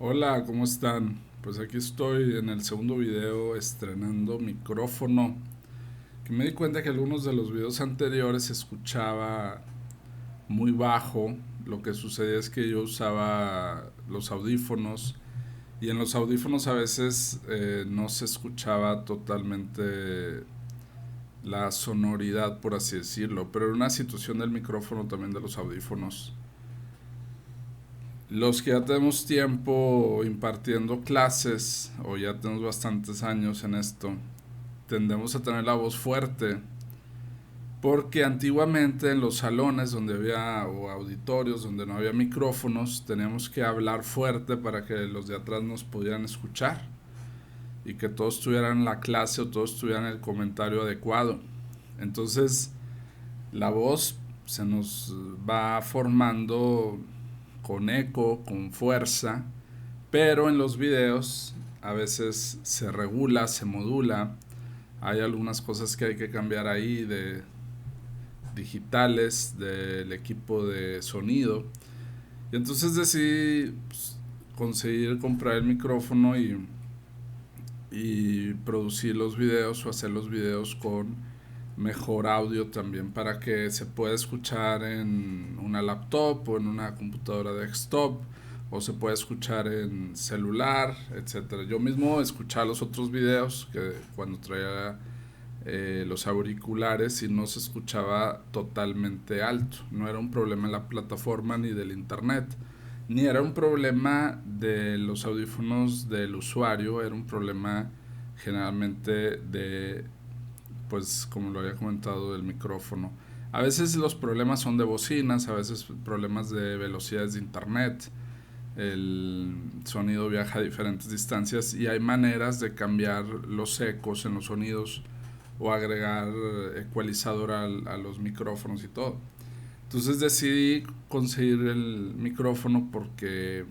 Hola, ¿cómo están? Pues aquí estoy en el segundo video estrenando micrófono, que me di cuenta que algunos de los videos anteriores se escuchaba muy bajo. Lo que sucedía es que yo usaba los audífonos y en los audífonos a veces no se escuchaba totalmente la sonoridad, por así decirlo, pero era una situación del micrófono también de los audífonos. Los que ya tenemos tiempo impartiendo clases o ya tenemos bastantes años en esto, tendemos a tener la voz fuerte porque antiguamente en los salones donde había o auditorios donde no había micrófonos teníamos que hablar fuerte para que los de atrás nos pudieran escuchar y que todos tuvieran la clase o todos tuvieran el comentario adecuado. Entonces la voz se nos va formando con eco, con fuerza, pero en los videos a veces se regula, se modula. Hay algunas cosas que hay que cambiar ahí de digitales del equipo de sonido. Y entonces decidí conseguir comprar el micrófono y producir los videos o hacer los videos con mejor audio también para que se pueda escuchar en una laptop o en una computadora desktop o se puede escuchar en celular, etcétera. Yo mismo escuchaba los otros videos que cuando traía los auriculares y no se escuchaba totalmente alto. No era un problema en la plataforma ni del internet, ni era un problema de los audífonos del usuario, era un problema generalmente de, pues como lo había comentado, del micrófono. A veces los problemas son de bocinas, a veces problemas de velocidades de internet, el sonido viaja a diferentes distancias y hay maneras de cambiar los ecos en los sonidos o agregar ecualizador a los micrófonos y todo. Entonces decidí conseguir el micrófono porque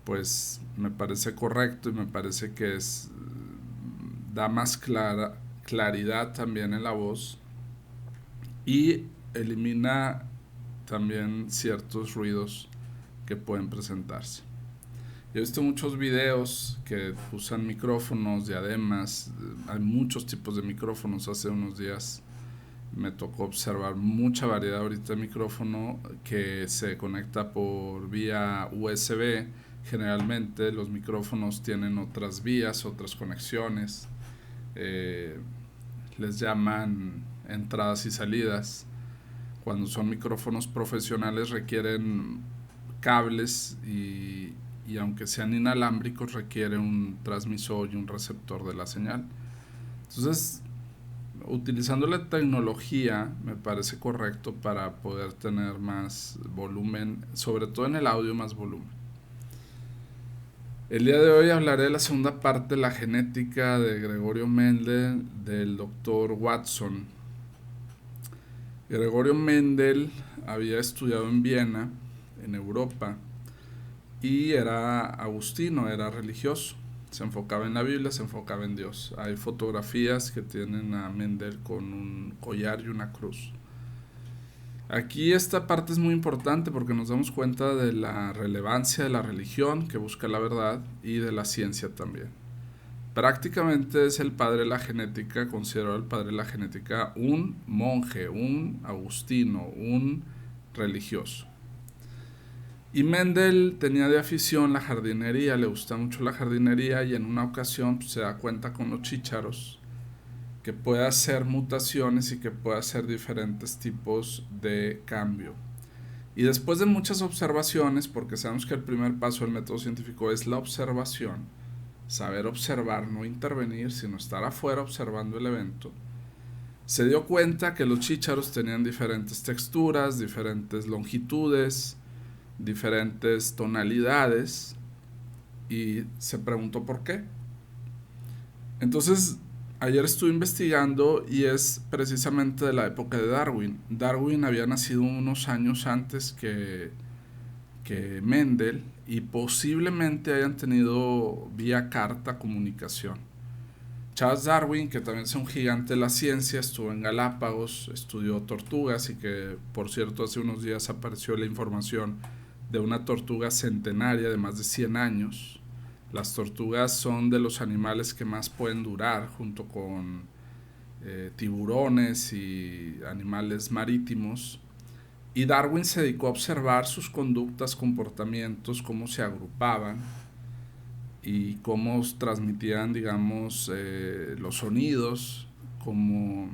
pues me parece correcto y me parece que da más claridad también en la voz y elimina también ciertos ruidos que pueden presentarse. Yo he visto muchos videos que usan micrófonos, diademas, hay muchos tipos de micrófonos. Hace unos días me tocó observar mucha variedad ahorita de micrófono que se conecta por vía USB. Generalmente los micrófonos tienen otras vías, otras conexiones. Eh, Les llaman entradas y salidas. Cuando son micrófonos profesionales requieren cables y aunque sean inalámbricos requiere un transmisor y un receptor de la señal. Entonces, utilizando la tecnología me parece correcto para poder tener más volumen, sobre todo en el audio más volumen. El día de hoy hablaré de la segunda parte de la genética de Gregorio Mendel del doctor Watson. Gregorio Mendel había estudiado en Viena, en Europa, y era agustino, era religioso. Se enfocaba en la Biblia, se enfocaba en Dios. Hay fotografías que tienen a Mendel con un collar y una cruz. Aquí esta parte es muy importante porque nos damos cuenta de la relevancia de la religión que busca la verdad y de la ciencia también. Prácticamente es el padre de la genética, considerado el padre de la genética un monje, un agustino, un religioso. Y Mendel tenía de afición la jardinería, le gusta mucho la jardinería y en una ocasión pues, se da cuenta con los chícharos que puede hacer mutaciones y que puede hacer diferentes tipos de cambio. Y después de muchas observaciones, porque sabemos que el primer paso del método científico es la observación, saber observar, no intervenir, sino estar afuera observando el evento, se dio cuenta que los chícharos tenían diferentes texturas, diferentes longitudes, diferentes tonalidades y se preguntó por qué. Entonces, ayer estuve investigando y es precisamente de la época de Darwin. Darwin había nacido unos años antes que Mendel y posiblemente hayan tenido vía carta comunicación. Charles Darwin, que también es un gigante de la ciencia, estuvo en Galápagos, estudió tortugas y que por cierto hace unos días apareció la información de una tortuga centenaria de más de 100 años. Las tortugas son de los animales que más pueden durar, junto con tiburones y animales marítimos. Y Darwin se dedicó a observar sus conductas, comportamientos, cómo se agrupaban y cómo transmitían, digamos, los sonidos, cómo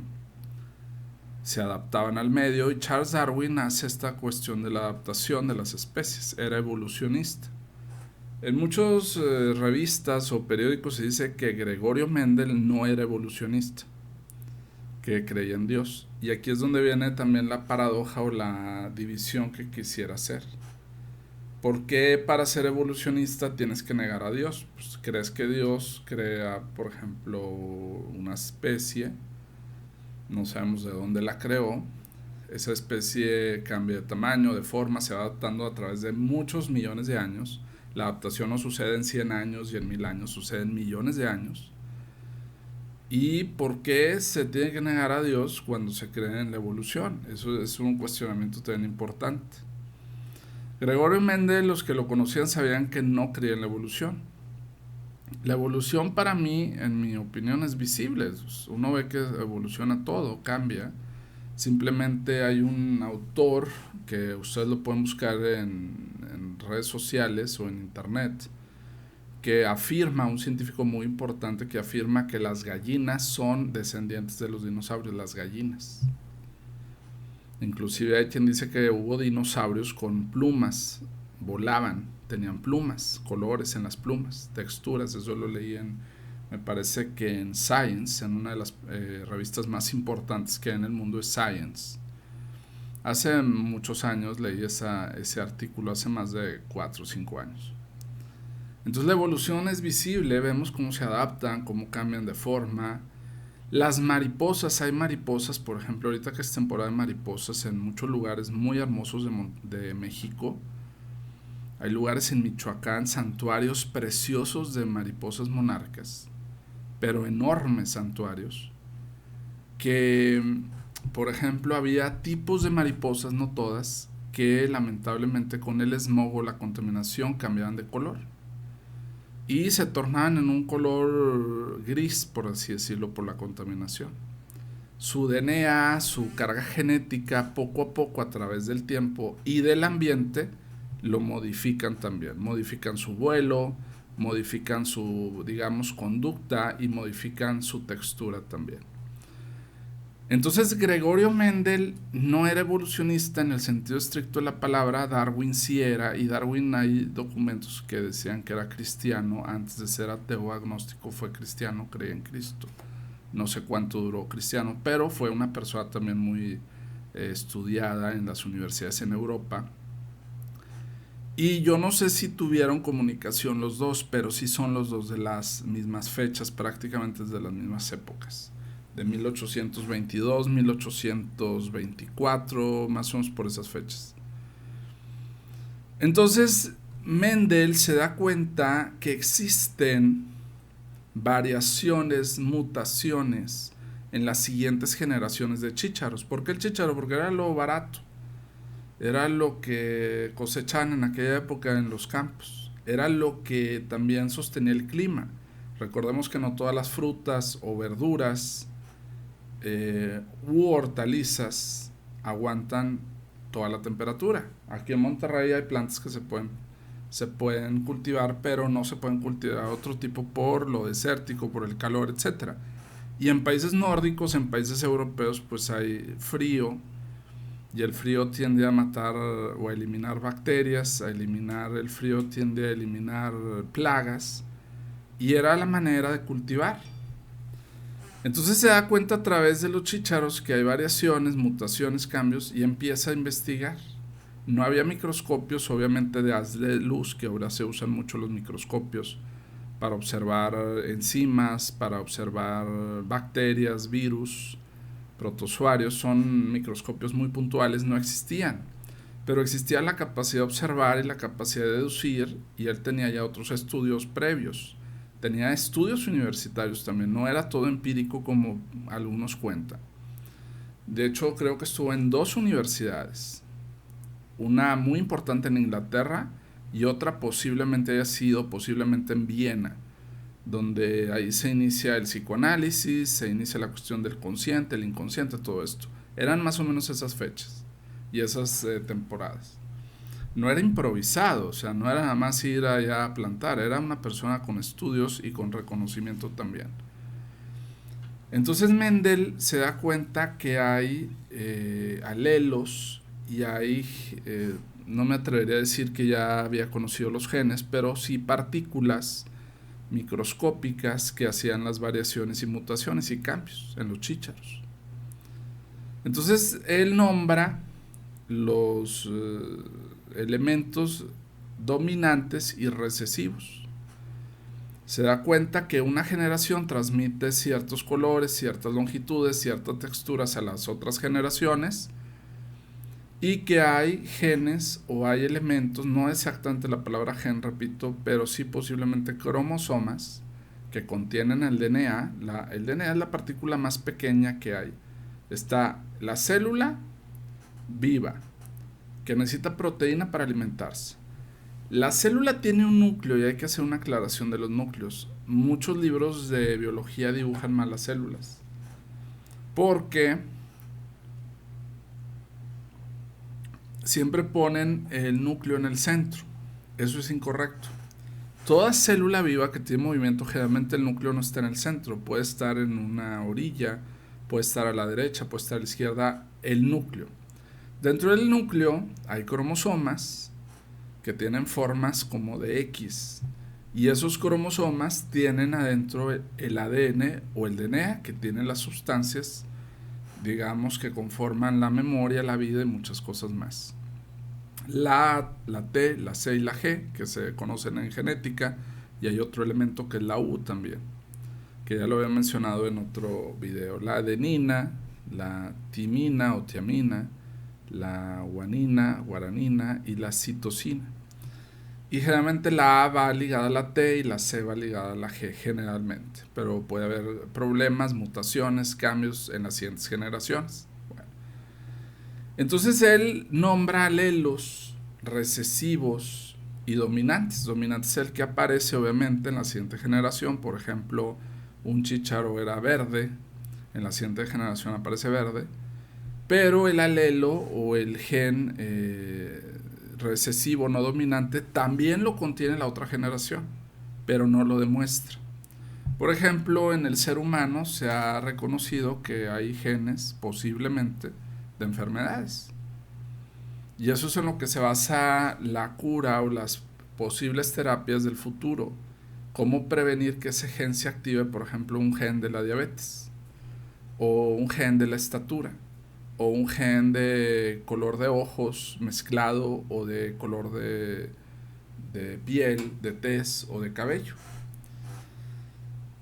se adaptaban al medio. Y Charles Darwin hace esta cuestión de la adaptación de las especies, era evolucionista. En muchas revistas o periódicos se dice que Gregorio Mendel no era evolucionista, que creía en Dios. Y aquí es donde viene también la paradoja o la división que quisiera hacer. ¿Por qué para ser evolucionista tienes que negar a Dios? Pues crees que Dios crea, por ejemplo, una especie, no sabemos de dónde la creó, esa especie cambia de tamaño, de forma, se va adaptando a través de muchos millones de años. La adaptación no sucede en 100 años y en 1000 años, sucede en millones de años. ¿Y por qué se tiene que negar a Dios cuando se cree en la evolución? Eso es un cuestionamiento también importante. Gregorio Mendel, los que lo conocían sabían que no creía en la evolución. La evolución para mí, en mi opinión, es visible. Uno ve que evoluciona todo, cambia. Simplemente hay un autor que ustedes lo pueden buscar en redes sociales o en internet, que afirma, un científico muy importante que afirma que las gallinas son descendientes de los dinosaurios, las gallinas. Inclusive hay quien dice que hubo dinosaurios con plumas, volaban, tenían plumas, colores en las plumas, texturas. Eso lo leí me parece que en Science, en una de las revistas más importantes que hay en el mundo es Science. Hace muchos años leí ese artículo, hace más de 4 o 5 años. Entonces la evolución es visible, vemos cómo se adaptan, cómo cambian de forma. Las mariposas, hay mariposas, por ejemplo, ahorita que es temporada de mariposas en muchos lugares muy hermosos de México. Hay lugares en Michoacán, santuarios preciosos de mariposas monarcas, pero enormes santuarios, que, por ejemplo, había tipos de mariposas, no todas, que lamentablemente con el smog o la contaminación cambiaban de color y se tornaban en un color gris, por así decirlo, por la contaminación. Su DNA, su carga genética, poco a poco a través del tiempo y del ambiente, lo modifican también. Modifican su vuelo, modifican su, digamos, conducta y modifican su textura también. Entonces Gregorio Mendel no era evolucionista en el sentido estricto de la palabra. Darwin sí era, y Darwin hay documentos que decían que era cristiano. Antes de ser ateo agnóstico fue cristiano, creía en Cristo. No sé cuánto duró cristiano, pero fue una persona también muy estudiada en las universidades en Europa. Y yo no sé si tuvieron comunicación los dos, pero sí son los dos de las mismas fechas, prácticamente desde las mismas épocas. De 1822, 1824, más o menos por esas fechas. Entonces, Mendel se da cuenta que existen variaciones, mutaciones en las siguientes generaciones de chícharos. ¿Por qué el chícharo? Porque era lo barato. Era lo que cosechaban en aquella época en los campos. Era lo que también sostenía el clima. Recordemos que no todas las frutas o verduras u hortalizas aguantan toda la temperatura. Aquí en Monterrey hay plantas que se pueden cultivar, pero no se pueden cultivar otro tipo por lo desértico, por el calor, etc. Y en países nórdicos, en países europeos, pues hay frío, y el frío tiende a matar o a eliminar bacterias, el frío tiende a eliminar plagas, y era la manera de cultivar. Entonces se da cuenta a través de los chícharos que hay variaciones, mutaciones, cambios, y empieza a investigar. No había microscopios, obviamente, de haz de luz, que ahora se usan mucho los microscopios para observar enzimas, para observar bacterias, virus, protozoarios. Son microscopios muy puntuales, no existían. Pero existía la capacidad de observar y la capacidad de deducir, y él tenía ya otros estudios previos. Tenía estudios universitarios también, no era todo empírico como algunos cuentan. De hecho, creo que estuvo en 2 universidades. una muy importante en Inglaterra y otra posiblemente haya sido posiblemente en Viena, donde ahí se inicia el psicoanálisis, se inicia la cuestión del consciente, el inconsciente, todo esto. Eran más o menos esas fechas y esas temporadas. No era improvisado, o sea, no era nada más ir allá a plantar, era una persona con estudios y con reconocimiento también. Entonces Mendel se da cuenta que hay alelos y hay, no me atrevería a decir que ya había conocido los genes, pero sí partículas microscópicas que hacían las variaciones y mutaciones y cambios en los chícharos. Entonces él nombra los elementos dominantes y recesivos. Se da cuenta que una generación transmite ciertos colores, ciertas longitudes, ciertas texturas a las otras generaciones y que hay genes o hay elementos, no exactamente la palabra gen, repito, pero sí posiblemente cromosomas que contienen el DNA. El DNA es la partícula más pequeña que hay. Está la célula viva, que necesita proteína para alimentarse. La célula tiene un núcleo y hay que hacer una aclaración de los núcleos. Muchos libros de biología dibujan mal las células, porque siempre ponen el núcleo en el centro. Eso es incorrecto. Toda célula viva que tiene movimiento, generalmente el núcleo no está en el centro, puede estar en una orilla, puede estar a la derecha, puede estar a la izquierda, el núcleo. Dentro del núcleo hay cromosomas que tienen formas como de X, y esos cromosomas tienen adentro el ADN o el DNA, que tiene las sustancias, digamos, que conforman la memoria, la vida y muchas cosas más. La A, la T, la C y la G, que se conocen en genética, y hay otro elemento que es la U también, que ya lo había mencionado en otro video. La adenina, la timina o tiamina, la guanina, guaranina y la citosina. Y generalmente la A va ligada a la T y la C va ligada a la G generalmente, pero puede haber problemas, mutaciones, cambios en las siguientes generaciones. Bueno. Entonces él nombra alelos recesivos y dominantes. Dominante es el que aparece obviamente en la siguiente generación. Por ejemplo, un chícharo era verde, en la siguiente generación aparece verde, pero el alelo o el gen recesivo no dominante también lo contiene la otra generación, pero no lo demuestra. Por ejemplo, en el ser humano se ha reconocido que hay genes posiblemente de enfermedades, y eso es en lo que se basa la cura o las posibles terapias del futuro. Cómo prevenir que ese gen se active, por ejemplo, un gen de la diabetes, o un gen de la estatura, o un gen de color de ojos mezclado, o de color de piel, de tez o de cabello.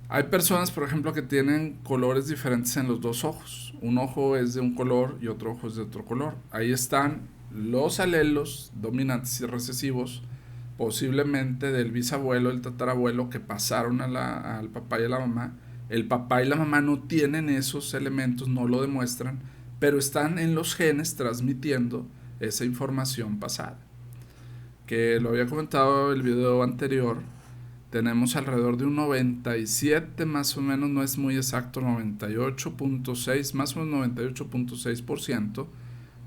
Hay personas, por ejemplo, que tienen colores diferentes en los dos ojos. Un ojo es de un color y otro ojo es de otro color. Ahí están los alelos dominantes y recesivos, posiblemente del bisabuelo, el tatarabuelo, que pasaron al papá y a la mamá. El papá y la mamá no tienen esos elementos, no lo demuestran, pero están en los genes transmitiendo esa información pasada. Que lo había comentado en el video anterior, tenemos alrededor de un 97, más o menos, no es muy exacto, 98.6, más o menos 98.6%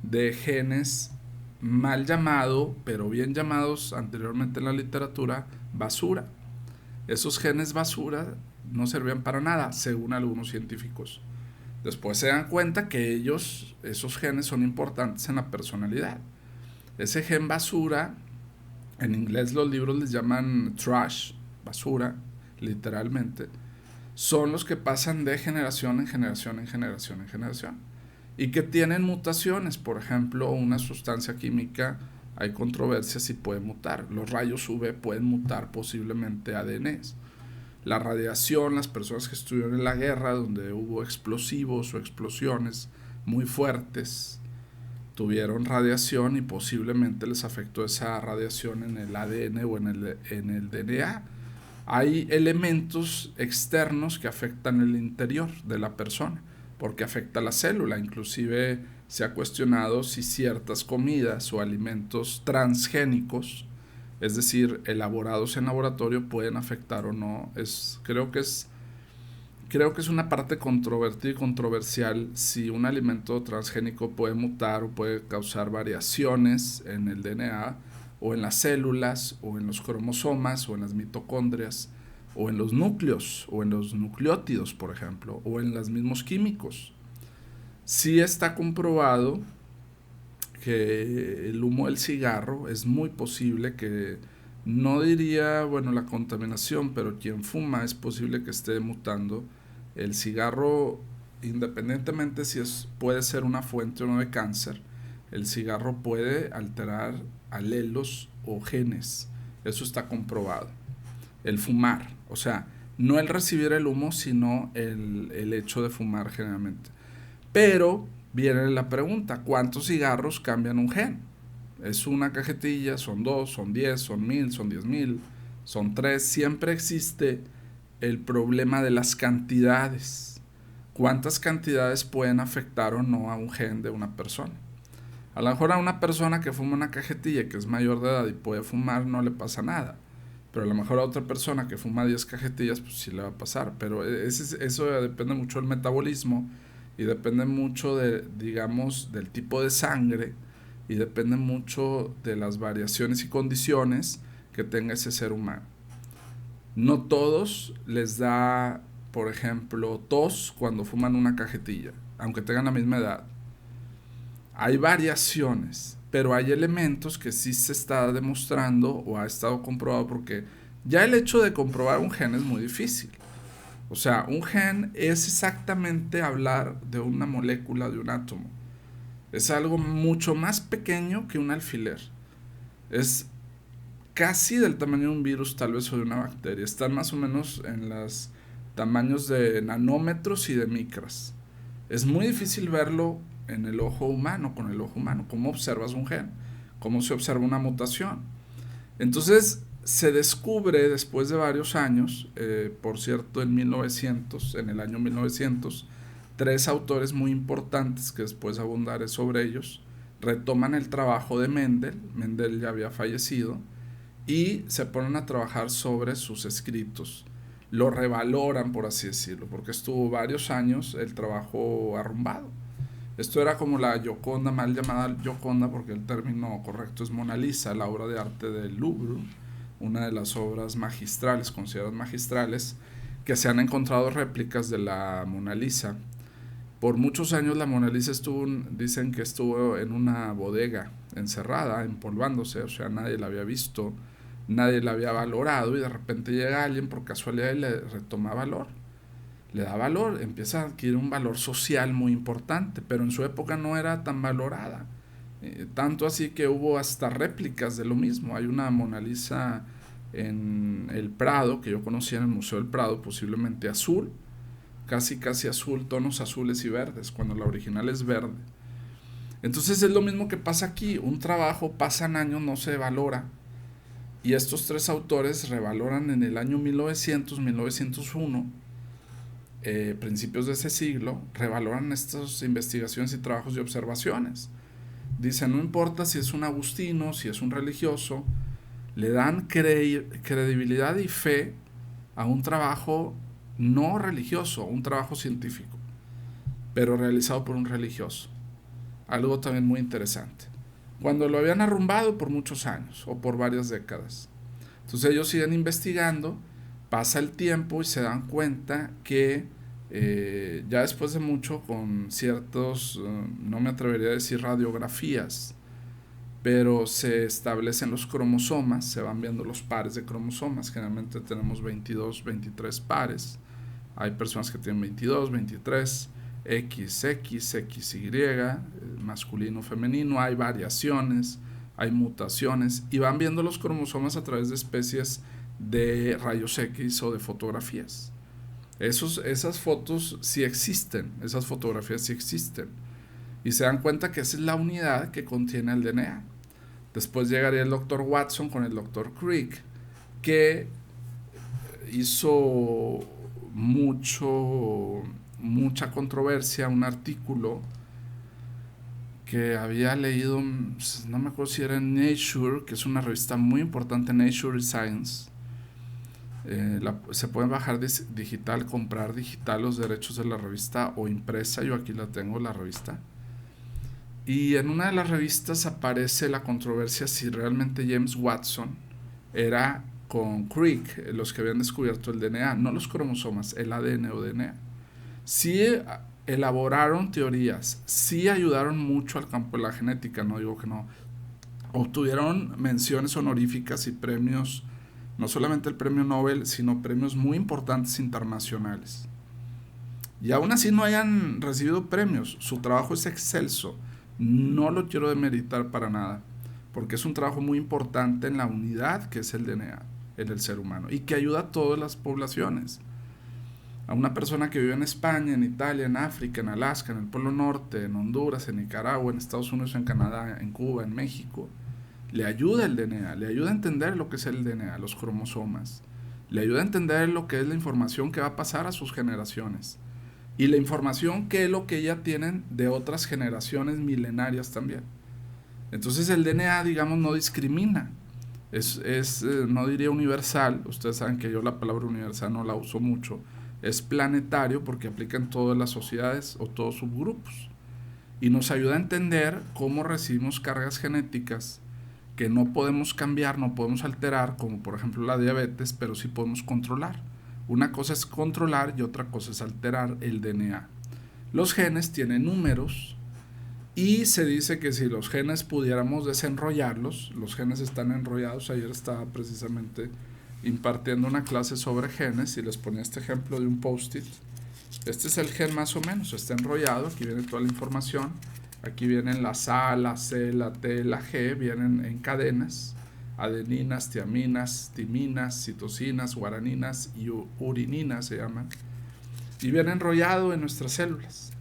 de genes mal llamado, pero bien llamados anteriormente en la literatura, basura. Esos genes basura no servían para nada, según algunos científicos. Después se dan cuenta que esos genes son importantes en la personalidad. Ese gen basura, en inglés los libros les llaman trash, basura, literalmente, son los que pasan de generación en generación en generación en generación, y que tienen mutaciones. Por ejemplo, una sustancia química, hay controversia si puede mutar. Los rayos UV pueden mutar posiblemente ADNs. La radiación, las personas que estuvieron en la guerra donde hubo explosivos o explosiones muy fuertes, tuvieron radiación y posiblemente les afectó esa radiación en el ADN o en el DNA. Hay elementos externos que afectan el interior de la persona, porque afecta la célula. Inclusive se ha cuestionado si ciertas comidas o alimentos transgénicos, es decir, elaborados en laboratorio, pueden afectar o no. Creo que es una parte controvertida y controversial si un alimento transgénico puede mutar o puede causar variaciones en el DNA o en las células o en los cromosomas o en las mitocondrias o en los núcleos o en los nucleótidos, por ejemplo, o en los mismos químicos. Sí está comprobado que el humo del cigarro es muy posible que, no diría, bueno, la contaminación, pero quien fuma es posible que esté mutando. El cigarro, independientemente si puede ser una fuente o no de cáncer, el cigarro puede alterar alelos o genes. Eso está comprobado. El fumar, o sea, no el recibir el humo, sino el hecho de fumar generalmente. Pero viene la pregunta, ¿cuántos cigarros cambian un gen? ¿Es una cajetilla? ¿Son 2? ¿Son 10? ¿Son 1000? ¿Son 10,000? ¿Son 3? Siempre existe el problema de las cantidades. ¿Cuántas cantidades pueden afectar o no a un gen de una persona? A lo mejor a una persona que fuma una cajetilla, que es mayor de edad y puede fumar, no le pasa nada. Pero a lo mejor a otra persona que fuma 10 cajetillas, pues sí le va a pasar. Pero eso depende mucho del metabolismo y depende mucho digamos, del tipo de sangre y depende mucho de las variaciones y condiciones que tenga ese ser humano. No todos les da, por ejemplo, tos cuando fuman una cajetilla, aunque tengan la misma edad. Hay variaciones, pero hay elementos que sí se está demostrando o ha estado comprobado, porque ya el hecho de comprobar un gen es muy difícil. O sea, un gen es exactamente hablar de una molécula, de un átomo. Es algo mucho más pequeño que un alfiler. Es casi del tamaño de un virus, tal vez, o de una bacteria. Están más o menos en los tamaños de nanómetros y de micras. Es muy difícil verlo en el ojo humano, con el ojo humano. ¿Cómo observas un gen? ¿Cómo se observa una mutación? Entonces se descubre después de varios años, por cierto, en el año 1900, tres autores muy importantes, que después abundaré sobre ellos, retoman el trabajo de Mendel. Mendel ya había fallecido, y se ponen a trabajar sobre sus escritos. Lo revaloran, por así decirlo, porque estuvo varios años el trabajo arrumbado. Esto era como la Gioconda, mal llamada Gioconda, porque el término correcto es Mona Lisa, la obra de arte del Louvre, una de las obras magistrales, consideradas magistrales, que se han encontrado réplicas de la Mona Lisa. Por muchos años la Mona Lisa dicen que estuvo en una bodega, encerrada, empolvándose, o sea, nadie la había visto, nadie la había valorado, y de repente llega alguien por casualidad y le retoma valor. Le da valor, empieza a adquirir un valor social muy importante, pero en su época no era tan valorada. Tanto así que hubo hasta réplicas de lo mismo. Hay una Mona Lisa en el Prado, que yo conocí en el Museo del Prado, posiblemente azul, casi azul, tonos azules y verdes, cuando la original es verde. Entonces es lo mismo que pasa aquí. Un trabajo, pasan años, no se valora, y estos tres autores revaloran en el año 1900, 1901, principios de ese siglo, revaloran estas investigaciones y trabajos y observaciones. Dicen, no importa si es un agustino, si es un religioso, le dan credibilidad y fe a un trabajo no religioso, un trabajo científico, pero realizado por un religioso. Algo también muy interesante. Cuando lo habían arrumbado por muchos años o por varias décadas. Entonces ellos siguen investigando, pasa el tiempo y se dan cuenta que ya después de mucho, con ciertos, no me atrevería a decir radiografías, pero se establecen los cromosomas, se van viendo los pares de cromosomas. Generalmente tenemos 22, 23 pares. Hay personas que tienen 22, 23, XX, XY, masculino, femenino. Hay variaciones, hay mutaciones, y van viendo los cromosomas a través de especies de rayos X o de fotografías. Esas fotos sí existen, esas fotografías sí existen, y se dan cuenta que esa es la unidad que contiene el DNA. Después llegaría el doctor Watson con el doctor Crick, que hizo mucha controversia, un artículo que había leído, no me acuerdo si era en Nature, que es una revista muy importante, Nature Science. Se puede bajar digital, comprar digital los derechos de la revista o impresa. Yo aquí la tengo, la revista. Y en una de las revistas aparece la controversia si realmente James Watson era con Crick los que habían descubierto el DNA, no los cromosomas, el ADN o DNA. Sí elaboraron teorías, sí ayudaron mucho al campo de la genética, no digo que no. Obtuvieron menciones honoríficas y premios, no solamente el premio Nobel, sino premios muy importantes internacionales. Y aún así no hayan recibido premios, su trabajo es excelso. No lo quiero demeritar para nada, porque es un trabajo muy importante en la unidad que es el DNA en el ser humano y que ayuda a todas las poblaciones. A una persona que vive en España, en Italia, en África, en Alaska, en el Polo Norte, en Honduras, en Nicaragua, en Estados Unidos, en Canadá, en Cuba, en México, le ayuda el DNA, le ayuda a entender lo que es el DNA, los cromosomas, le ayuda a entender lo que es la información que va a pasar a sus generaciones y la información que es lo que ya tienen de otras generaciones milenarias también. Entonces el DNA, digamos, no discrimina, no diría universal, ustedes saben que yo la palabra universal no la uso mucho, es planetario porque aplica en todas las sociedades o todos subgrupos y nos ayuda a entender cómo recibimos cargas genéticas que no podemos cambiar, no podemos alterar, como por ejemplo la diabetes, pero sí podemos controlar. Una cosa es controlar y otra cosa es alterar el DNA. Los genes tienen números y se dice que si los genes pudiéramos desenrollarlos, los genes están enrollados. Ayer estaba precisamente impartiendo una clase sobre genes y les ponía este ejemplo de un post-it. Este es el gen más o menos, está enrollado, aquí viene toda la información, aquí vienen las A, la C, la T, la G, vienen en cadenas, adeninas, tiaminas, timinas, citosinas, guaraninas y urininas se llaman, y viene enrollado en nuestras células.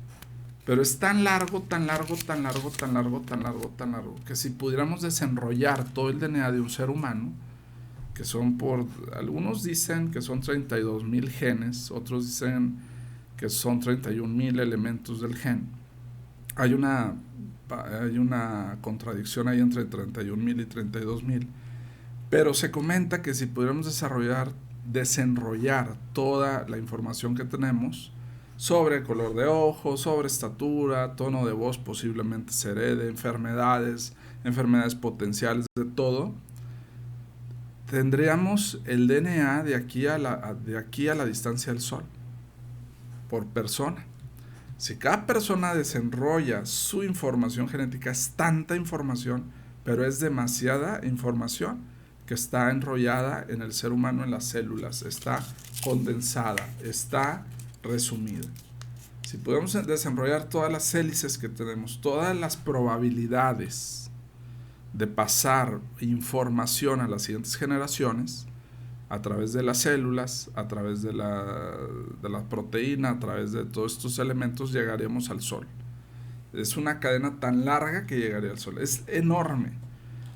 Pero es tan largo, tan largo, tan largo, tan largo, tan largo, tan largo, que si pudiéramos desenrollar todo el DNA de un ser humano, que son algunos dicen que son 32,000 genes, otros dicen que son 31,000 elementos del gen. Hay una contradicción ahí entre 31,000 y 32,000, pero se comenta que si pudiéramos desenrollar toda la información que tenemos sobre color de ojos, sobre estatura, tono de voz, posiblemente se herede, enfermedades potenciales, de todo, tendríamos el DNA de aquí a la distancia del Sol, por persona. Si cada persona desenrolla su información genética, es tanta información, pero es demasiada información que está enrollada en el ser humano, en las células, está condensada, está resumida. Si podemos desenrollar todas las hélices que tenemos, todas las probabilidades de pasar información a las siguientes generaciones, a través de las células, a través de la proteína, a través de todos estos elementos, llegaremos al Sol. Es una cadena tan larga que llegaría al Sol. Es enorme.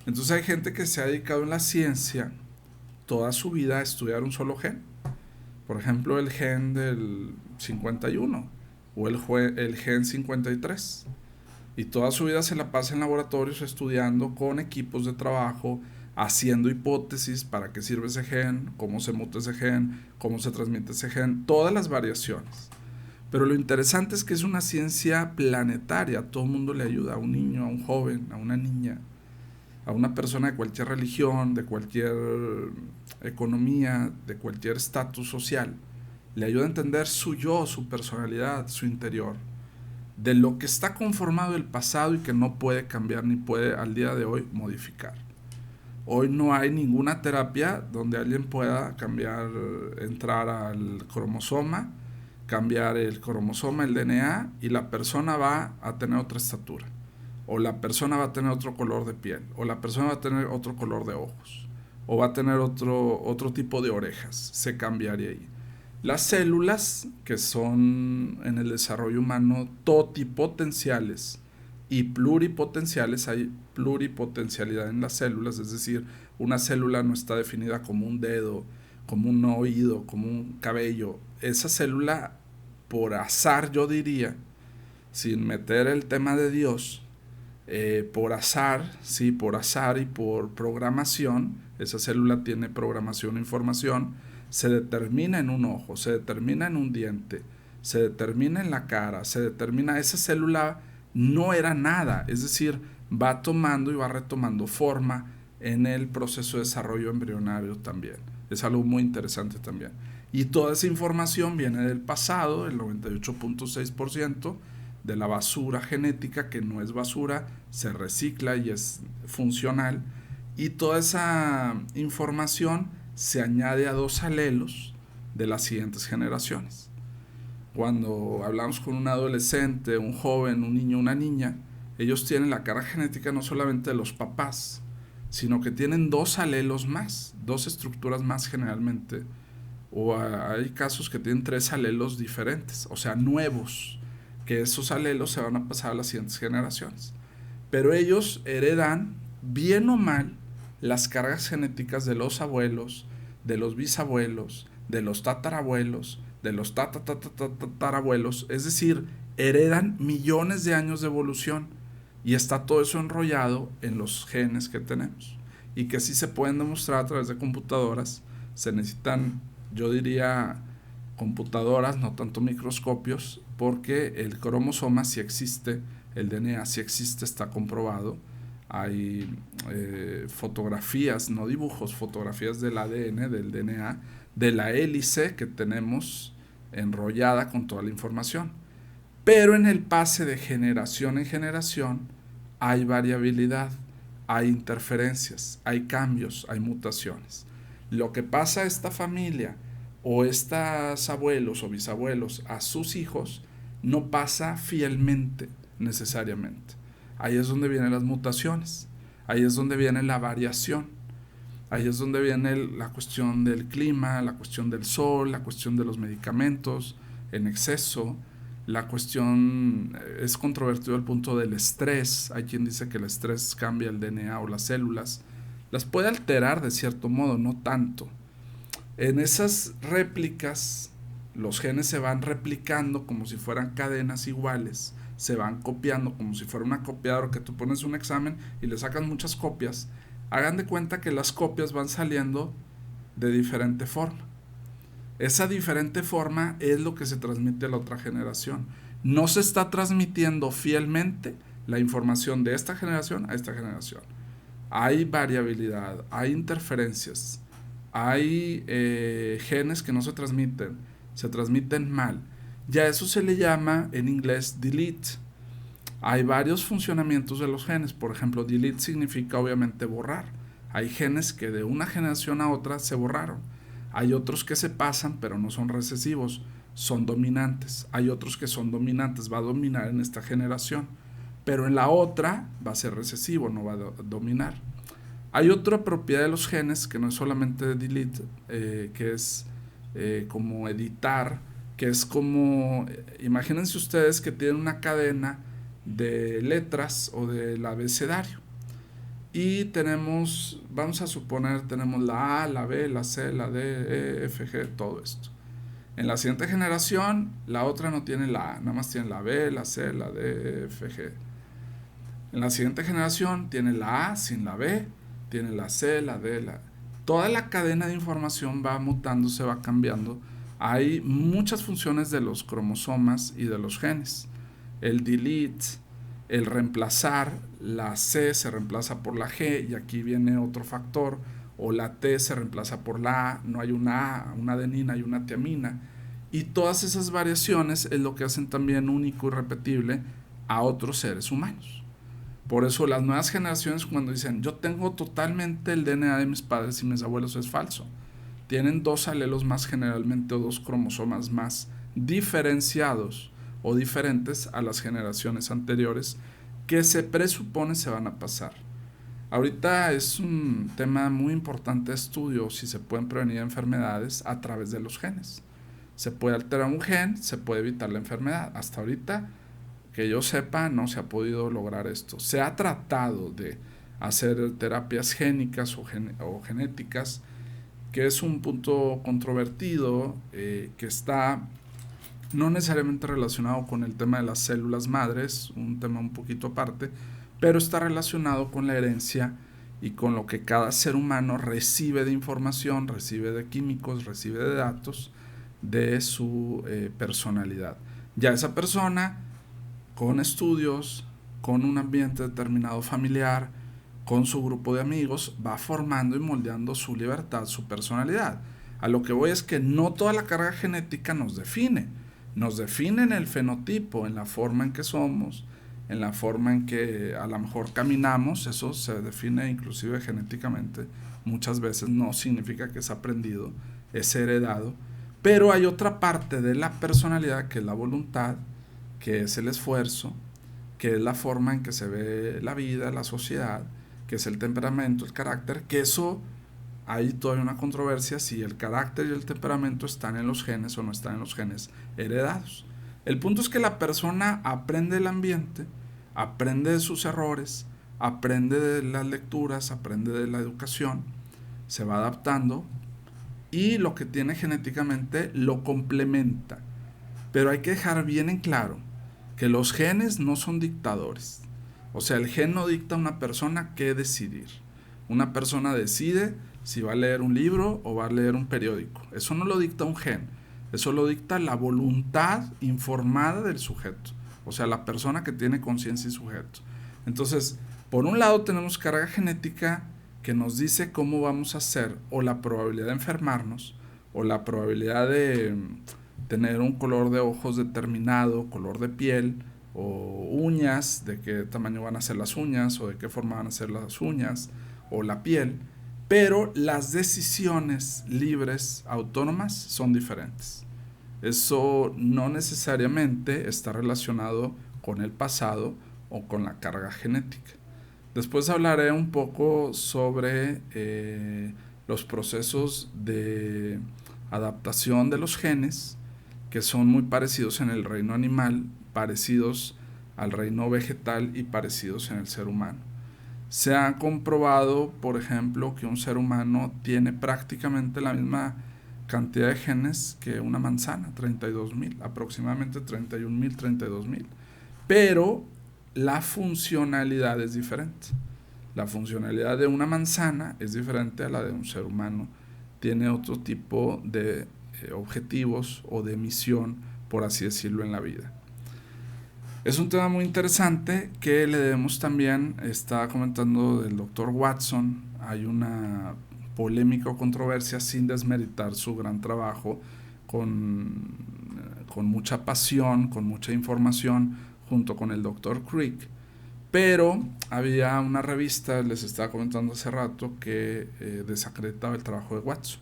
Entonces hay gente que se ha dedicado en la ciencia toda su vida a estudiar un solo gen. Por ejemplo, el gen del 51 o el gen 53. Y toda su vida se la pasa en laboratorios estudiando con equipos de trabajo, haciendo hipótesis para qué sirve ese gen, cómo se muta ese gen, cómo se transmite ese gen, todas las variaciones. Pero lo interesante es que es una ciencia planetaria, a todo el mundo le ayuda, a un niño, a un joven, a una niña, a una persona de cualquier religión, de cualquier economía, de cualquier estatus social. Le ayuda a entender su yo, su personalidad, su interior, de lo que está conformado el pasado y que no puede cambiar ni puede al día de hoy modificar. Hoy no hay ninguna terapia donde alguien pueda cambiar, entrar al cromosoma, cambiar el cromosoma, el DNA, y la persona va a tener otra estatura, o la persona va a tener otro color de piel, o la persona va a tener otro color de ojos, o va a tener otro tipo de orejas. Se cambiaría ahí. Las células, que son en el desarrollo humano totipotenciales y pluripotenciales, hay pluripotencialidad en las células, es decir, una célula no está definida como un dedo, como un oído, como un cabello. Esa célula, por azar yo diría, sin meter el tema de Dios, por azar, ¿sí? Por azar y por programación. Esa célula tiene programación e información. Se determina en un ojo, se determina en un diente, se determina en la cara, se determina, esa célula no era nada, es decir, va tomando y va retomando forma en el proceso de desarrollo embrionario también. Es algo muy interesante también. Y toda esa información viene del pasado, el 98.6% de la basura genética, que no es basura, se recicla y es funcional. Y toda esa información se añade a 2 alelos de las siguientes generaciones. Cuando hablamos con un adolescente, un joven, un niño, una niña, ellos tienen la carga genética no solamente de los papás, sino que tienen 2 alelos más, 2 estructuras más generalmente, o hay casos que tienen 3 alelos diferentes, o sea, nuevos, que esos alelos se van a pasar a las siguientes generaciones. Pero ellos heredan, bien o mal, las cargas genéticas de los abuelos, de los bisabuelos, de los tatarabuelos, de los tatarabuelos, es decir, heredan millones de años de evolución y está todo eso enrollado en los genes que tenemos y que sí se pueden demostrar a través de computadoras. Se necesitan, yo diría, computadoras, no tanto microscopios, porque el cromosoma sí existe, el DNA sí existe, está comprobado. Hay fotografías, no dibujos, fotografías del ADN, del DNA, de la hélice que tenemos enrollada con toda la información. Pero en el pase de generación en generación hay variabilidad, hay interferencias, hay cambios, hay mutaciones. Lo que pasa a esta familia o estos abuelos o bisabuelos a sus hijos no pasa fielmente necesariamente. Ahí es donde vienen las mutaciones, ahí es donde viene la variación, ahí es donde viene la cuestión del clima, la cuestión del sol, la cuestión de los medicamentos en exceso, la cuestión es controvertido el punto del estrés. Hay quien dice que el estrés cambia el DNA o las células, las puede alterar de cierto modo, no tanto. En esas réplicas, los genes se van replicando como si fueran cadenas iguales, se van copiando como si fuera una copiadora que tú pones un examen y le sacas muchas copias. Hagan de cuenta que las copias van saliendo de diferente forma. Esa diferente forma es lo que se transmite a la otra generación. No se está transmitiendo fielmente la información de esta generación a esta generación. Hay variabilidad, hay interferencias, hay genes que no se transmiten mal. Ya eso se le llama en inglés delete. Hay varios funcionamientos de los genes. Por ejemplo, delete significa obviamente borrar. Hay genes que de una generación a otra se borraron. Hay otros que se pasan pero no son recesivos, son dominantes. Hay otros que son dominantes, va a dominar en esta generación, pero en la otra va a ser recesivo, no va a dominar. Hay otra propiedad de los genes que no es solamente delete, que es como editar, que es como, imagínense ustedes que tienen una cadena de letras o del abecedario y tenemos, vamos a suponer, tenemos la A, la B, la C, la D, E, F, G, todo esto. En la siguiente generación, la otra no tiene la A, nada más tiene la B, la C, la D, E, F, G. En la siguiente generación tiene la A sin la B, tiene la C, la D, la... Toda la cadena de información va mutando, se va cambiando. Hay muchas funciones de los cromosomas y de los genes. El delete, el reemplazar, la C se reemplaza por la G y aquí viene otro factor, o la T se reemplaza por la A, no hay una A, una adenina y una tiamina. Y todas esas variaciones es lo que hacen también único y repetible a otros seres humanos. Por eso las nuevas generaciones cuando dicen yo tengo totalmente el DNA de mis padres y mis abuelos, es falso. Tienen 2 alelos más generalmente o 2 cromosomas más diferenciados o diferentes a las generaciones anteriores que se presupone se van a pasar. Ahorita es un tema muy importante de estudio si se pueden prevenir enfermedades a través de los genes. Se puede alterar un gen, se puede evitar la enfermedad. Hasta ahorita, que yo sepa, no se ha podido lograr esto. Se ha tratado de hacer terapias génicas o genéticas, que es un punto controvertido, que está no necesariamente relacionado con el tema de las células madres, un tema un poquito aparte, pero está relacionado con la herencia y con lo que cada ser humano recibe de información, recibe de químicos, recibe de datos de su personalidad. Ya esa persona, con estudios, con un ambiente determinado familiar, con su grupo de amigos, va formando y moldeando su libertad, su personalidad. A lo que voy es que no toda la carga genética nos define en el fenotipo, en la forma en que somos, en la forma en que a lo mejor caminamos. Eso se define inclusive genéticamente, muchas veces no significa que es aprendido, es heredado, pero hay otra parte de la personalidad que es la voluntad, que es el esfuerzo, que es la forma en que se ve la vida, la sociedad, que es el temperamento, el carácter, que eso hay todavía una controversia si el carácter y el temperamento están en los genes o no están en los genes heredados. El punto es que la persona aprende el ambiente, aprende de sus errores, aprende de las lecturas, aprende de la educación, se va adaptando y lo que tiene genéticamente lo complementa. Pero hay que dejar bien en claro que los genes no son dictadores. O sea, el gen no dicta a una persona qué decidir. Una persona decide si va a leer un libro o va a leer un periódico. Eso no lo dicta un gen. Eso lo dicta la voluntad informada del sujeto. O sea, la persona que tiene conciencia y sujeto. Entonces, por un lado tenemos carga genética que nos dice cómo vamos a hacer, o la probabilidad de enfermarnos, o la probabilidad de tener un color de ojos determinado, color de piel, o uñas, de qué tamaño van a ser las uñas, o de qué forma van a ser las uñas, o la piel, pero las decisiones libres, autónomas, son diferentes. Eso no necesariamente está relacionado con el pasado o con la carga genética. Después hablaré un poco sobre los procesos de adaptación de los genes, que son muy parecidos en el reino animal, parecidos al reino vegetal y parecidos en el ser humano. Se ha comprobado, por ejemplo, que un ser humano tiene prácticamente la misma cantidad de genes que una manzana, 32.000, aproximadamente 31.000, 32.000. Pero la funcionalidad es diferente. La funcionalidad de una manzana es diferente a la de un ser humano. Tiene otro tipo de objetivos o de misión, por así decirlo, en la vida. Es un tema muy interesante que le debemos también, estaba comentando del doctor Watson, hay una polémica o controversia sin desmeritar su gran trabajo con mucha pasión, con mucha información, junto con el doctor Crick. Pero había una revista, les estaba comentando hace rato, que desacreditaba el trabajo de Watson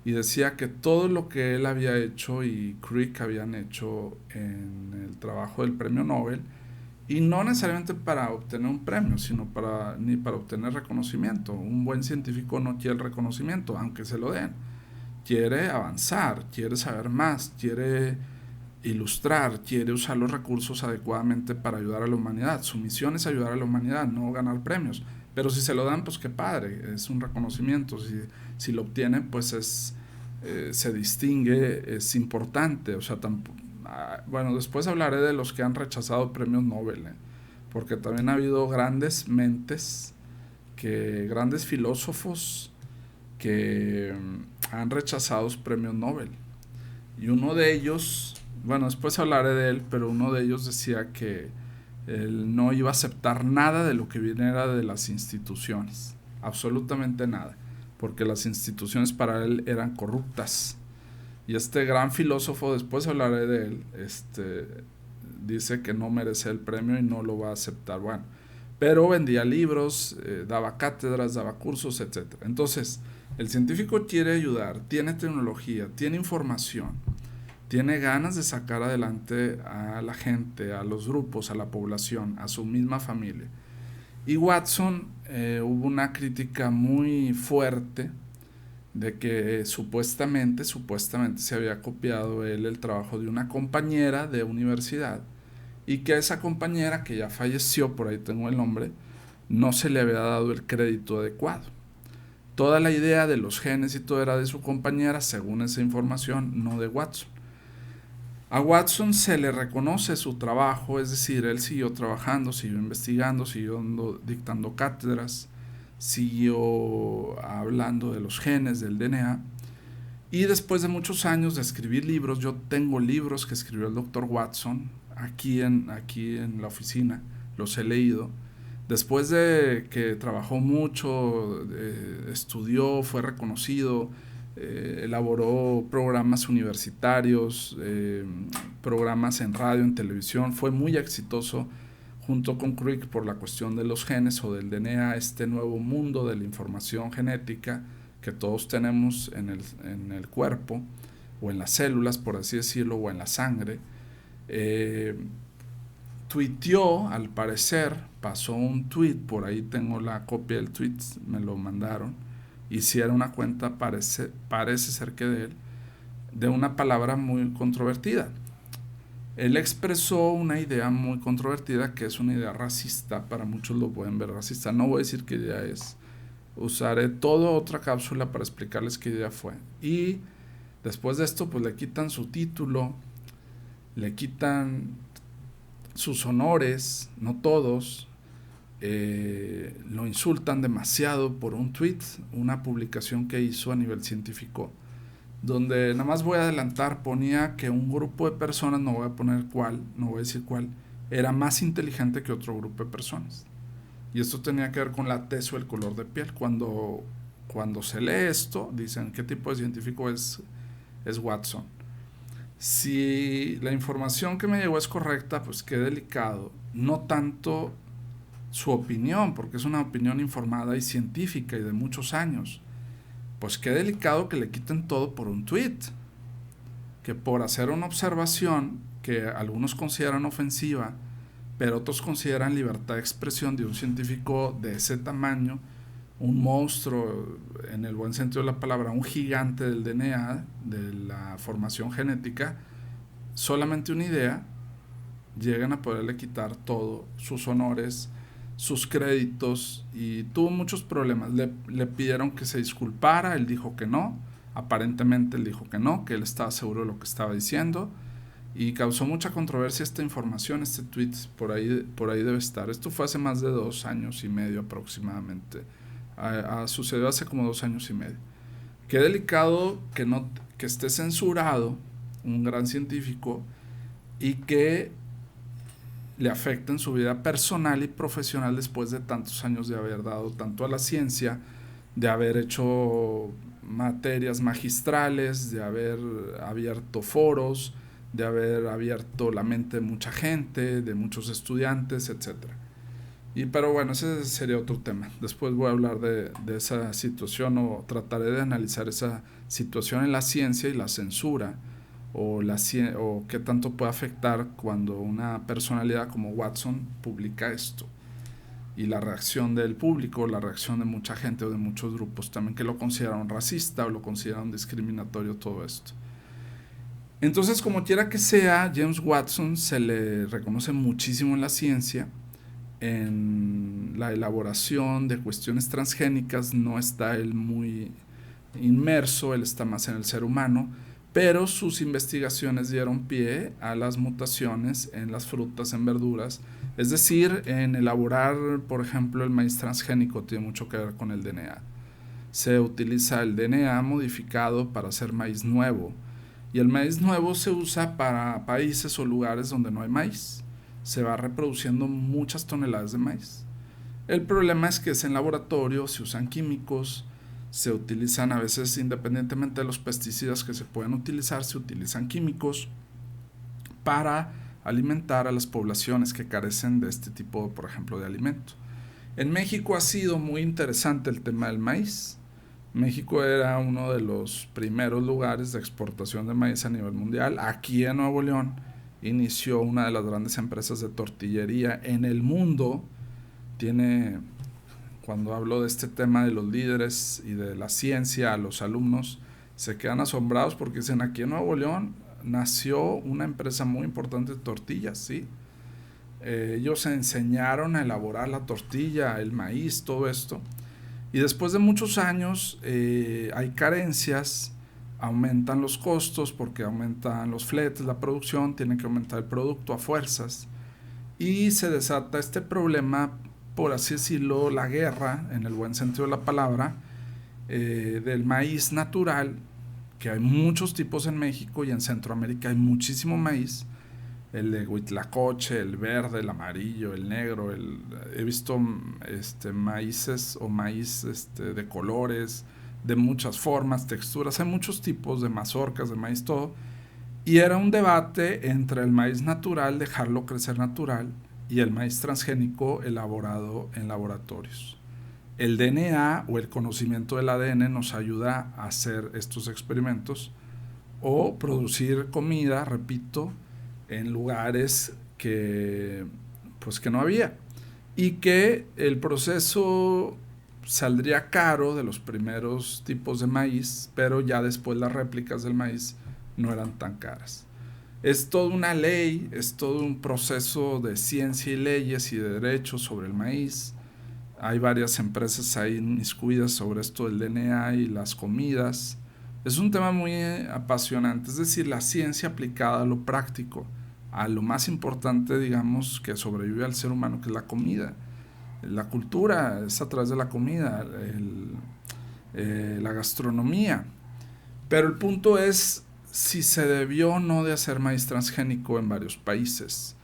y decía que todo lo que él había hecho y Crick habían hecho en el trabajo del premio Nobel, y no necesariamente para obtener un premio, sino ni para obtener reconocimiento. Un buen científico no quiere el reconocimiento, aunque se lo den. Quiere avanzar, quiere saber más, quiere ilustrar, quiere usar los recursos adecuadamente para ayudar a la humanidad. Su misión es ayudar a la humanidad, no ganar premios. Pero si se lo dan, pues qué padre, es un reconocimiento. Si lo obtienen, pues se distingue, es importante. O sea, bueno, después hablaré de los que han rechazado premios Nobel, porque también ha habido grandes mentes, grandes filósofos que han rechazado premios Nobel. Y uno de ellos, bueno, después hablaré de él, pero uno de ellos decía que él no iba a aceptar nada de lo que viniera de las instituciones, absolutamente nada, porque las instituciones para él eran corruptas. Y este gran filósofo, después hablaré de él, dice que no merece el premio y no lo va a aceptar. Bueno, pero vendía libros, daba cátedras, daba cursos, etc. Entonces, el científico quiere ayudar, tiene tecnología, tiene información, tiene ganas de sacar adelante a la gente, a los grupos, a la población, a su misma familia. Y Watson, hubo una crítica muy fuerte de que supuestamente se había copiado él el trabajo de una compañera de universidad, y que a esa compañera, que ya falleció, por ahí tengo el nombre, no se le había dado el crédito adecuado. Toda la idea de los genes y todo era de su compañera, según esa información, no de Watson. A Watson se le reconoce su trabajo, es decir, él siguió trabajando, siguió investigando, siguió dictando cátedras, siguió hablando de los genes, del DNA. Y después de muchos años de escribir libros, yo tengo libros que escribió el doctor Watson aquí en la oficina, los he leído. Después de que trabajó mucho, estudió, fue reconocido, elaboró programas universitarios, programas en radio, en televisión, fue muy exitoso junto con Crick por la cuestión de los genes o del DNA, este nuevo mundo de la información genética que todos tenemos en el cuerpo o en las células, por así decirlo, o en la sangre. Tuiteó, al parecer, pasó un tweet, por ahí tengo la copia del tweet, me lo mandaron, y si era una cuenta, parece ser que de él, de una palabra muy controvertida. Él expresó una idea muy controvertida que es una idea racista, para muchos lo pueden ver racista, no voy a decir qué idea es, usaré toda otra cápsula para explicarles qué idea fue. Y después de esto, pues le quitan su título, le quitan sus honores, no todos, lo insultan demasiado por un tweet, una publicación que hizo a nivel científico, donde nada más voy a adelantar, ponía que un grupo de personas, no voy a poner cuál, no voy a decir cuál, era más inteligente que otro grupo de personas. Y esto tenía que ver con la tez o el color de piel. Cuando se lee esto, dicen, ¿qué tipo de científico es Watson? Si la información que me llegó es correcta, pues qué delicado. No tanto su opinión, porque es una opinión informada y científica y de muchos años. Pues qué delicado que le quiten todo por un tweet. Que por hacer una observación que algunos consideran ofensiva, pero otros consideran libertad de expresión de un científico de ese tamaño, un monstruo en el buen sentido de la palabra, un gigante del DNA, de la formación genética, solamente una idea, llegan a poderle quitar todo, sus honores, sus créditos, y tuvo muchos problemas. Le pidieron que se disculpara, él dijo que no, aparentemente él dijo que no, que él estaba seguro de lo que estaba diciendo, y causó mucha controversia esta información, este tweet, por ahí debe estar. Esto fue hace más de 2 años y medio aproximadamente. Sucedió hace como 2 años y medio. Qué delicado que esté censurado un gran científico y que le afecte en su vida personal y profesional después de tantos años de haber dado tanto a la ciencia, de haber hecho materias magistrales, de haber abierto foros, de haber abierto la mente de mucha gente, de muchos estudiantes, etcétera. Pero bueno, ese sería otro tema. Después voy a hablar de esa situación, o trataré de analizar esa situación en la ciencia y la censura, o qué tanto puede afectar cuando una personalidad como Watson publica esto, y la reacción del público, la reacción de mucha gente o de muchos grupos también que lo consideran racista o lo consideran discriminatorio, todo esto. Entonces, como quiera que sea, James Watson se le reconoce muchísimo en la ciencia, en la elaboración de cuestiones transgénicas no está él muy inmerso, él está más en el ser humano, pero sus investigaciones dieron pie a las mutaciones en las frutas, en verduras, es decir, en elaborar, por ejemplo, el maíz transgénico tiene mucho que ver con el DNA. Se utiliza el DNA modificado para hacer maíz nuevo, y el maíz nuevo se usa para países o lugares donde no hay maíz. Se va reproduciendo muchas toneladas de maíz. El problema es que es en laboratorio, se usan químicos, se utilizan a veces, independientemente de los pesticidas que se pueden utilizar, se utilizan químicos para alimentar a las poblaciones que carecen de este tipo, por ejemplo, de alimento. En México ha sido muy interesante el tema del maíz. México era uno de los primeros lugares de exportación de maíz a nivel mundial. Aquí en Nuevo León inició una de las grandes empresas de tortillería en el mundo. Cuando hablo de este tema de los líderes y de la ciencia, a los alumnos se quedan asombrados porque dicen, aquí en Nuevo León nació una empresa muy importante de tortillas, ¿sí? Ellos enseñaron a elaborar la tortilla, el maíz, todo esto. Y después de muchos años hay carencias aumentan los costos porque aumentan los fletes, la producción, tienen que aumentar el producto a fuerzas y se desata este problema, por así decirlo, la guerra, en el buen sentido de la palabra, del maíz natural, que hay muchos tipos en México y en Centroamérica hay muchísimo maíz, el de Huitlacoche, el verde, el amarillo, el negro, he visto maíces o maíz de colores, de muchas formas, texturas, hay muchos tipos de mazorcas, de maíz, todo. Y era un debate entre el maíz natural, dejarlo crecer natural, y el maíz transgénico elaborado en laboratorios. El DNA o el conocimiento del ADN nos ayuda a hacer estos experimentos o producir comida, repito, en lugares que pues que no había y que el proceso saldría caro de los primeros tipos de maíz, pero ya después las réplicas del maíz no eran tan caras. Es toda una ley, es todo un proceso de ciencia y leyes y de derechos sobre el maíz. Hay varias empresas ahí inmiscuidas sobre esto del DNA y las comidas. Es un tema muy apasionante, es decir, la ciencia aplicada a lo práctico, a lo más importante, digamos, que sobrevive al ser humano, que es la comida. La cultura es a través de la comida, la gastronomía. Pero el punto es si se debió o no de hacer maíz transgénico en varios países.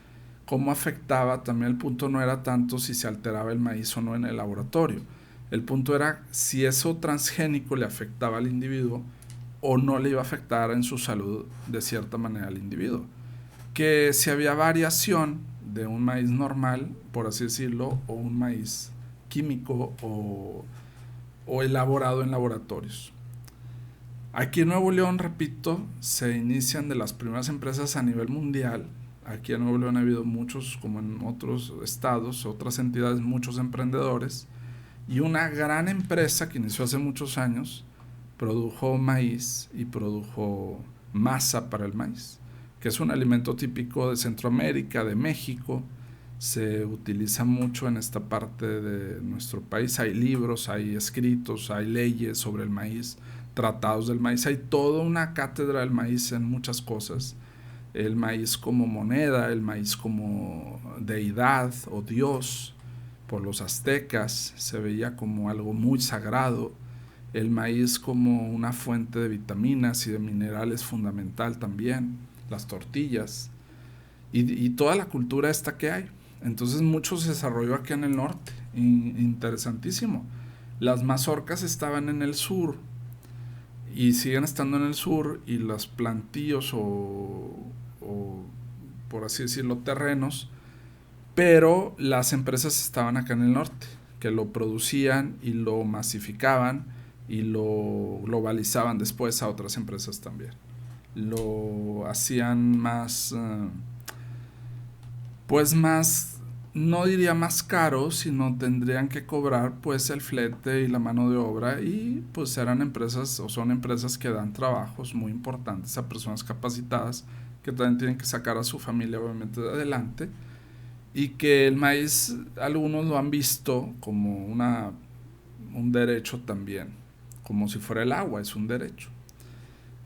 Cómo afectaba, también el punto no era tanto si se alteraba el maíz o no en el laboratorio. El punto era si eso transgénico le afectaba al individuo o no le iba a afectar en su salud de cierta manera al individuo. Que si había variación de un maíz normal, por así decirlo, o un maíz químico o elaborado en laboratorios. Aquí en Nuevo León, repito, se inician de las primeras empresas a nivel mundial. Aquí en Nuevo León ha habido muchos, como en otros estados, otras entidades, muchos emprendedores. Y una gran empresa que inició hace muchos años produjo maíz y produjo masa para el maíz, que es un alimento típico de Centroamérica, de México. Se utiliza mucho en esta parte de nuestro país. Hay libros, hay escritos, hay leyes sobre el maíz, tratados del maíz. Hay toda una cátedra del maíz en muchas cosas. El maíz como moneda, el maíz como deidad o dios. Por los aztecas se veía como algo muy sagrado. El maíz como una fuente de vitaminas y de minerales fundamental también. Las tortillas y toda la cultura esta que hay. Entonces mucho se desarrolló aquí en el norte, interesantísimo. Las mazorcas estaban en el sur y siguen estando en el sur, y los plantíos o por así decirlo terrenos, pero las empresas estaban acá en el norte, que lo producían y lo masificaban y lo globalizaban después a otras empresas también. Lo hacían más, pues más, no diría más caro, sino tendrían que cobrar pues el flete y la mano de obra, y pues eran empresas o son empresas que dan trabajos muy importantes a personas capacitadas que también tienen que sacar a su familia obviamente de adelante, y que el maíz algunos lo han visto como un derecho también, como si fuera el agua, es un derecho.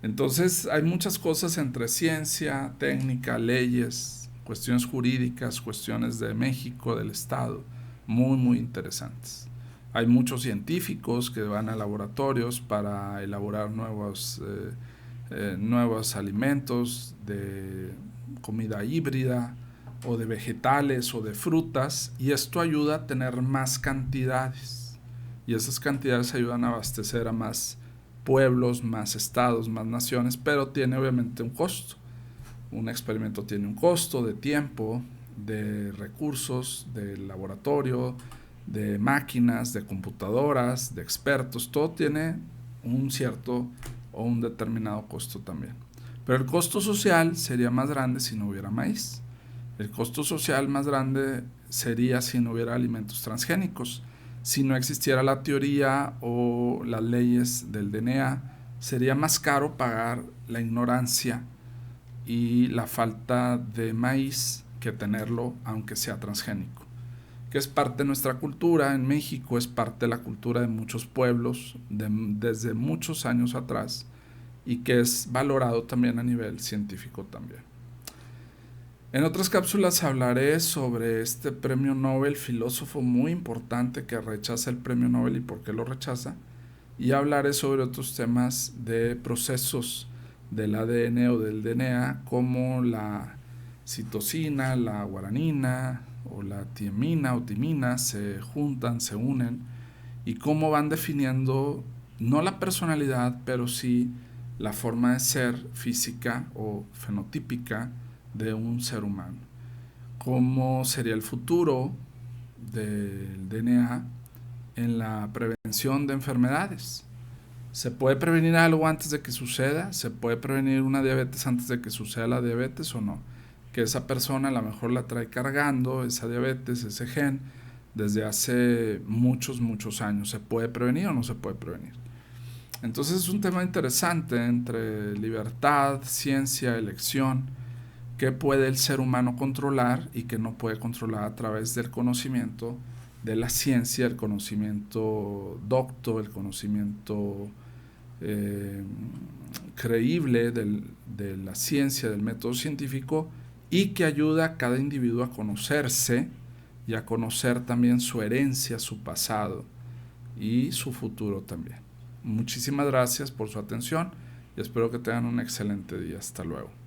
Entonces hay muchas cosas entre ciencia, técnica, leyes, cuestiones jurídicas, cuestiones de México, del Estado, muy, muy interesantes. Hay muchos científicos que van a laboratorios para elaborar nuevos alimentos de comida híbrida o de vegetales o de frutas, y esto ayuda a tener más cantidades, y esas cantidades ayudan a abastecer a más pueblos, más estados, más naciones, pero tiene obviamente un costo. Un experimento tiene un costo de tiempo, de recursos, de laboratorio, de máquinas, de computadoras, de expertos. Todo tiene un cierto o un determinado costo también. Pero el costo social sería más grande si no hubiera maíz. El costo social más grande sería si no hubiera alimentos transgénicos. Si no existiera la teoría o las leyes del DNA, sería más caro pagar la ignorancia y la falta de maíz que tenerlo aunque sea transgénico, que es parte de nuestra cultura en México, es parte de la cultura de muchos pueblos desde muchos años atrás, y que es valorado también a nivel científico también. En otras cápsulas hablaré sobre este premio Nobel, filósofo muy importante que rechaza el premio Nobel y por qué lo rechaza, y hablaré sobre otros temas de procesos del ADN o del DNA como la citosina, la guaranina o la tiamina o timina se juntan, se unen y cómo van definiendo no la personalidad, pero sí la forma de ser física o fenotípica de un ser humano. ¿Cómo sería el futuro del DNA en la prevención de enfermedades? ¿Se puede prevenir algo antes de que suceda? ¿Se puede prevenir una diabetes antes de que suceda la diabetes o no? Que esa persona a lo mejor la trae cargando, esa diabetes, ese gen, desde hace muchos, muchos años. ¿Se puede prevenir o no se puede prevenir? Entonces es un tema interesante entre libertad, ciencia, elección. ¿Qué puede el ser humano controlar y qué no puede controlar a través del conocimiento de la ciencia, el conocimiento docto, el conocimiento eh, creíble de la ciencia, del método científico, y que ayuda a cada individuo a conocerse y a conocer también su herencia, su pasado y su futuro también. Muchísimas gracias por su atención y espero que tengan un excelente día. Hasta luego.